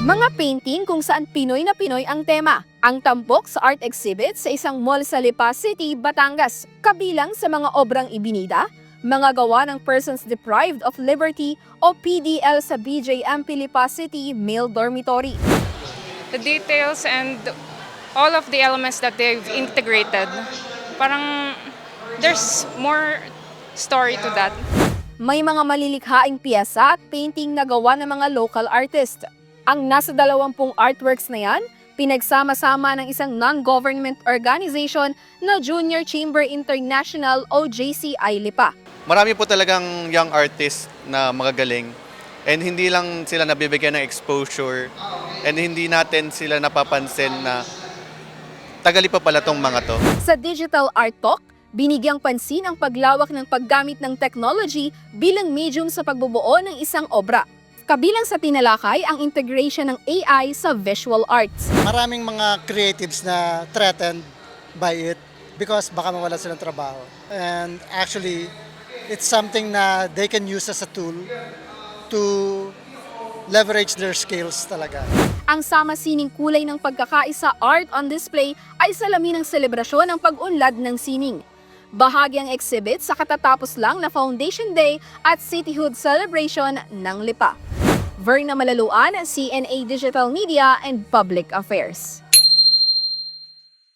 Mga painting kung saan Pinoy na Pinoy ang tema. Ang tampok sa art exhibit sa isang mall sa Lipa City, Batangas. Kabilang sa mga obrang ibinida, mga gawa ng Persons Deprived of Liberty o PDL sa BJMP Lipa City Male Dormitory. The details and all of the elements that they've integrated, parang there's more story to that. May mga malilikhaing piyesa at painting na gawa ng mga local artist. Ang nasa 20 artworks na yan, pinagsama-sama ng isang non-government organization na Junior Chamber International o JCI Lipa. Marami po talagang young artists na magagaling and hindi lang sila nabibigyan ng exposure and hindi natin sila napapansin na taga-Lipa pala tong mga to. Sa Digital Art Talk, binigyang pansin ang paglawak ng paggamit ng technology bilang medium sa pagbubuo ng isang obra. Kabilang sa tinalakay ang integration ng AI sa visual arts. Maraming mga creatives na threatened by it because baka mawala silang trabaho. And actually, it's something na they can use as a tool to leverage their skills talaga. Ang sama-sining kulay ng pagkakaisa art on display ay salamin ng selebrasyon ng pag-unlad ng sining. Bahagi ang exhibit sa katatapos lang na Foundation Day at Cityhood Celebration ng Lipa. Verna Malaluan, CNA Digital Media and Public Affairs.